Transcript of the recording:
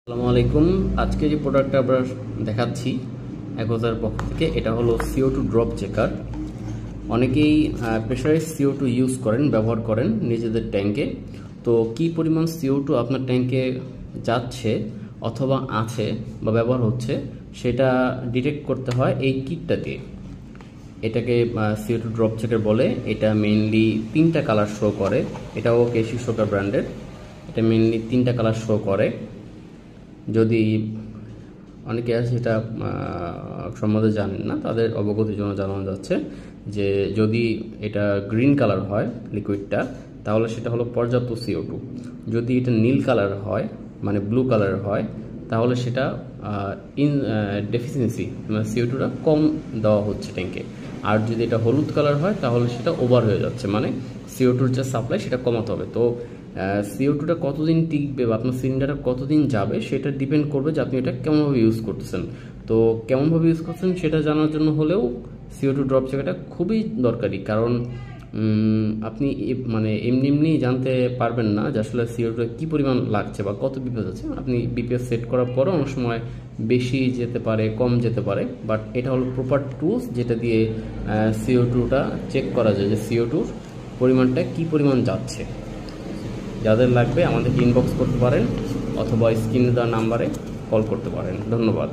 আসসালামু আলাইকুম। আজকে যে প্রোডাক্টটা আমরা দেখাচ্ছি অ্যাকোজার পক্ষ থেকে, এটা হলো CO2 ড্রপ চেকার। অনেকেই প্রেসারাইজ CO2 ইউজ করেন, ব্যবহার করেন নিজেদের ট্যাঙ্কে। তো কি পরিমাণ CO2 আপনার ট্যাঙ্কে যাচ্ছে অথবা আছে বা ব্যবহার হচ্ছে সেটা ডিটেক্ট করতে হয় এই কিটটা দিয়ে। এটাকে CO2 ড্রপ চেকার বলে। এটা মেইনলি 3টা কালার শো করে। এটাও কেশি শোকার ব্র্যান্ডের। এটা মেইনলি 3টা কালার শো করে। যদি অনেকে আছে সেটা সম্বন্ধে জানেন না, তাদের অবগতির জন্য জানানো যাচ্ছে যে যদি এটা গ্রিন কালার হয় লিকুইডটা, তাহলে সেটা হলো পর্যাপ্ত CO2। যদি এটা নীল কালার হয়, মানে ব্লু কালার হয়, তাহলে সেটা ডেফিসিয়েন্সি, মানে CO2টা কম দেওয়া হচ্ছে ট্যাঙ্কে। আর যদি এটা হলুদ কালার হয় তাহলে সেটা ওভার হয়ে যাচ্ছে, মানে CO2-র যে সাপ্লাই সেটা কমাতে হবে। তো CO2টা কতদিন টিকবে বা আপনার সিলিন্ডারটা কতদিন যাবে সেটা ডিপেন্ড করবে যে আপনি এটা কেমনভাবে ইউজ করতেছেন। তো কেমনভাবে ইউজ করতেছেন সেটা জানার জন্য হলেও CO2 ড্রপ চেকারটা খুবই দরকারি। কারণ আপনি মানে এমনি এমনি জানতে পারবেন না যে আসলে CO2 কী পরিমাণ লাগছে বা কত বিপিএস আছে। আপনি বিপিএস সেট করার পরও অনেক সময় বেশি যেতে পারে, কম যেতে পারে, বাট এটা হলো প্রপার টুলস যেটা দিয়ে CO2টা চেক করা যায় যে CO2-র পরিমাণটা কী পরিমাণ যাচ্ছে। যাদের লাগবে আমাদেরকে ইনবক্স করতে পারেন অথবা স্ক্রিনে দেওয়া নাম্বারে কল করতে পারেন। ধন্যবাদ।